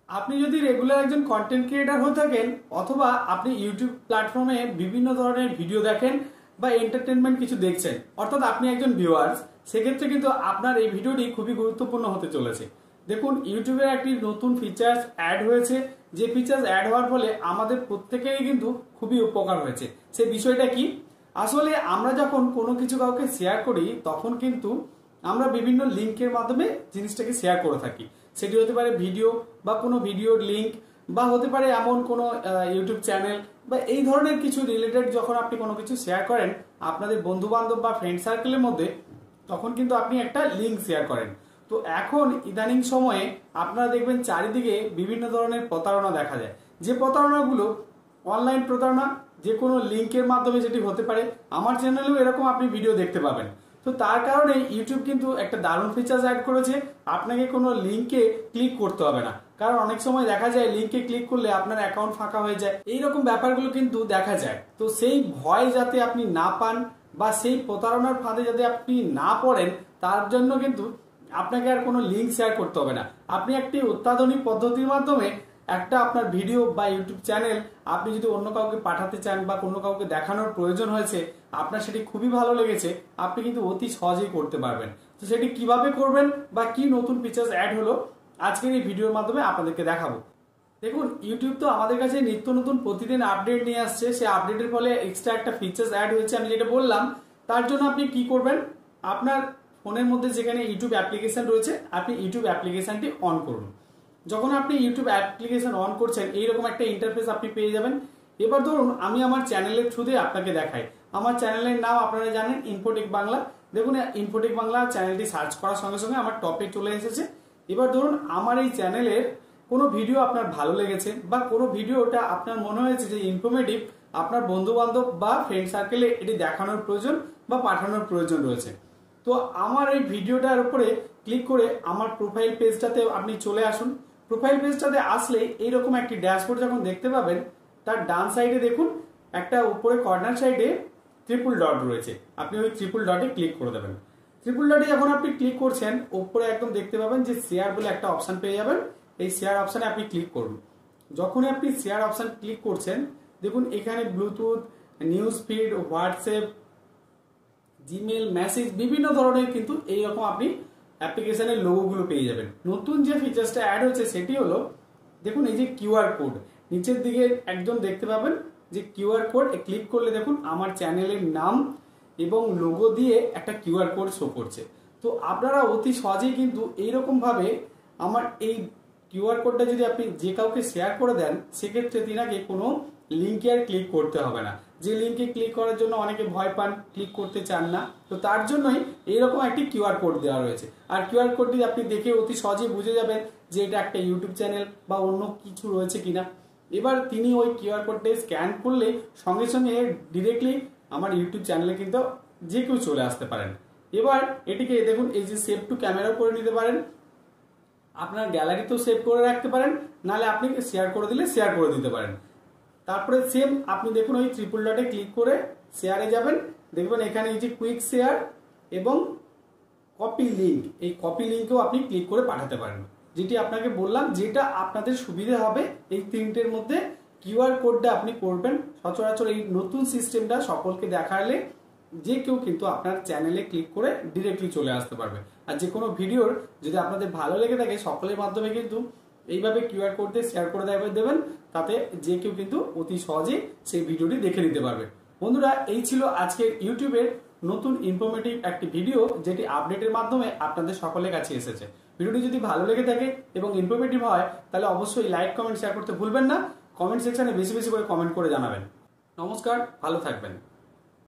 আপনি যদি রেগুলার একজন কন্টেন্ট ক্রিয়েটর হয়ে থাকেন অথবা আপনি ইউটিউব প্ল্যাটফর্মে বিভিন্ন ধরনের ভিডিও দেখেন বা এন্টারটেনমেন্ট কিছু দেখছেন, অর্থাৎ আপনি একজন ভিউয়ার্স, সেক্ষেত্রে কিন্তু আপনার এই ভিডিওটি খুবই গুরুত্বপূর্ণ হতে চলেছে। দেখুন, ইউটিউবের একটি নতুন ফিচার্স অ্যাড হয়েছে, যে ফিচার্স অ্যাড হওয়ার ফলে আমাদের প্রত্যেকেরই কিন্তু খুবই উপকার হয়েছে। সেই বিষয়টা কি? আসলে আমরা যখন কোনো কিছু কাউকে শেয়ার করি তখন কিন্তু আমরা বিভিন্ন লিঙ্কের মাধ্যমে জিনিসটাকে শেয়ার করে থাকি। সেটি হতে পারে ভিডিও বা কোনো ভিডিওর লিঙ্ক, বা হতে পারে এমন কোনো ইউটিউব চ্যানেল বা এই ধরনের কিছু রিলেটেড। যখন আপনি কোনো কিছু শেয়ার করেন আপনাদের বন্ধু বান্ধব বা ফ্রেন্ড সার্কেলের মধ্যে, তখন কিন্তু আপনি একটা লিঙ্ক শেয়ার করেন। তো এখন ইদানিং সময়ে আপনারা দেখবেন চারিদিকে বিভিন্ন ধরনের প্রতারণা দেখা যায়। যে প্রতারণাগুলো অনলাইন প্রতারণা, যে কোনো লিঙ্কের মাধ্যমে যেটি হতে পারে। আমার চ্যানেলেও এরকম আপনি ভিডিও দেখতে পাবেন। তো তার কারণে ইউটিউব কিন্তু একটা দারুণ ফিচার্স অ্যাড করেছে, আপনাকে কোনো লিঙ্কে ক্লিক করতে হবে না। কারণ অনেক সময় দেখা যায় লিঙ্কে ক্লিক করলে আপনার অ্যাকাউন্ট ফাঁকা হয়ে যায়, এইরকম ব্যাপারগুলো কিন্তু দেখা যায়। তো সেই ভয় যাতে আপনি না পান বা সেই প্রতারণার ফাঁদে যাতে আপনি না পড়েন, তার জন্য কিন্তু আপনাকে আর কোনো লিঙ্ক শেয়ার করতে হবে না। আপনি একটি অত্যাধুনিক পদ্ধতির মাধ্যমে একটা আপনার ভিডিও বা ইউটিউব চ্যানেল আপনি যদি অন্য কাউকে পাঠাতে চান বা অন্য কাউকে দেখানোর প্রয়োজন হয়েছে, আপনার সেটি খুবই ভালো লেগেছে, আপনি কিন্তু অতি সহজেই করতে পারবেন। তো সেটি কিভাবে করবেন বা কি নতুন ফিচার্স অ্যাড হলো আজকের এই ভিডিওর মাধ্যমে আপনাদেরকে দেখাবো। দেখুন, ইউটিউব তো আমাদের কাছে নিত্য নতুন প্রতিদিন আপডেট নিয়ে আসছে। সেই আপডেটের ফলে এক্সট্রা একটা ফিচার্স অ্যাড হয়েছে, আমি যেটা বললাম। তার জন্য আপনি কি করবেন, আপনার ফোনের মধ্যে যেখানে ইউটিউব অ্যাপ্লিকেশন রয়েছে, আপনি ইউটিউব অ্যাপ্লিকেশনটি অন করুন। যখন আপনি ইউটিউব অ্যাপ্লিকেশন অন করছেন, এইরকম একটা ইন্টারফেস আপনি পেয়ে যাবেন। এবার ধরুন আমি আমার চ্যানেলের থ্রুতে আপনাকে দেখাই। আমার চ্যানেলের নাম আপনারা জানেন, ইনফোটেক বাংলা। দেখুন, ইনফোটেক বাংলা চ্যানেলটি সার্চ করার সঙ্গে সঙ্গে আমার টপে চলে এসেছে। এবার ধরুন আমার এই চ্যানেলের কোনো ভিডিও আপনার ভালো লেগেছে বা কোনো ভিডিওটা আপনার মনে হয়েছে যে ইনফরমেটিভ, আপনার বন্ধু বান্ধব বা ফ্রেন্ড সার্কেলে এটি দেখানোর প্রয়োজন বা পাঠানোর প্রয়োজন রয়েছে। তো আমার এই ভিডিওটার উপরে ক্লিক করে আমার প্রোফাইল পেজটাতে আপনি চলে আসুন। প্রোফাইল পেজটাতে আসলে এইরকম একটি ড্যাশবোর্ড যখন দেখতে পাবেন, তার ডান সাইডে দেখুন একটা উপরে কর্নার সাইডে ট্রিপল ডট রয়েছে। আপনি ওই ট্রিপল ডটে ক্লিক করে দেবেন। ট্রিপল ডটে যখন আপনি ক্লিক করছেন, উপরে একদম দেখতে পাবেন যে শেয়ার বলে একটা অপশন পেয়ে যাবেন। এই শেয়ার অপশানে আপনি ক্লিক করুন। যখনই আপনি শেয়ার অপশান ক্লিক করছেন, দেখুন এখানে Bluetooth, news feed, WhatsApp, Gmail, message, বিভিন্ন ধরনের কিন্তু এইরকম আপনি অ্যাপ্লিকেশনের লোগোগুলো পেয়ে যাবেন। নতুন যে ফিচার্সটা অ্যাড হচ্ছে সেটি হলো, দেখুন এই যে কিউআর কোড, নিচের দিকে একদম দেখতে পাবেন যে কিউআর কোড, ক্লিক করলে দেখুন আমার চ্যানেলের নাম এবং লোগো দিয়ে একটা কিউআর কোড শো করছে। তো আপনারা অতি সহজেই কিন্তু এইরকম ভাবে আমার এই কিউআর কোডটা যদি আপনি যে কাউকে শেয়ার করে দেন, সেক্ষেত্রে তিনাকে কোনো লিঙ্কে আর ক্লিক করতে হবে না। যে লিঙ্কে ক্লিক করার জন্য অনেকে ভয় পান, ক্লিক করতে চান না, তো তার জন্যই এইরকম একটি কিউআর কোড দেওয়া রয়েছে। আর কিউআর কোডটি আপনি দেখে অতি সহজেই বুঝে যাবেন যে এটা একটা ইউটিউব চ্যানেল বা অন্য কিছু রয়েছে কিনা। এবার তিনি ওই কিউআর কোডটি স্ক্যান করলে সঙ্গে সঙ্গে ডিরেক্টলি আমার ইউটিউব চ্যানেলে কিন্তু যে কেউ চলে আসতে পারেন। এবার এটিকে দেখুন এই যে সেভ টু ক্যামেরাও করে নিতে পারেন, আপনার গ্যালারিতেও সেভ করে রাখতে পারেন, নাহলে আপনি শেয়ার করে দিলে শেয়ার করে দিতে পারেন। তারপরে সেম আপনি দেখুন ওই ট্রিপল ডটে ক্লিক করে শেয়ারে যাবেন, দেখবেন এখানে এই যে কুইক শেয়ার এবং কপি লিঙ্ক, এই কপি লিঙ্কেও আপনি ক্লিক করে পাঠাতে পারেন। যেটি আপনাকে বললাম, যেটা আপনাদের সুবিধা হবে এই তিনটের মধ্যে কিউআর কোডটা আপনি করবেন। সচরাচর এই নতুন সিস্টেমটা সকলকে দেখালে যে কেউ কিন্তু আপনার চ্যানেলে ক্লিক করে ডিরেক্টলি চলে আসতে পারবে। আর যে কোনো ভিডিওর যদি আপনাদের ভালো লেগে থাকে, সকলের মাধ্যমে কিন্তু এইভাবে কিউআর কোড দিয়ে শেয়ার করে দেবেন, তাতে যে কেউ কিন্তু অতি সহজেই সেই ভিডিওটি দেখে নিতে পারবে। বন্ধুরা, এই ছিল আজকের ইউটিউবের নতুন ইনফরমেটিভ একটি ভিডিও, যেটি আপডেটের মাধ্যমে আপনাদের সকলের কাছে এসেছে। ভিডিওটি যদি ভালো লেগে থাকে এবং ইনফরমেটিভ হয়, তাহলে অবশ্যই লাইক, কমেন্ট, শেয়ার করতে ভুলবেন না। কমেন্ট সেকশনে বেশি বেশি করে কমেন্ট করে জানাবেন। নমস্কার, ভালো থাকবেন।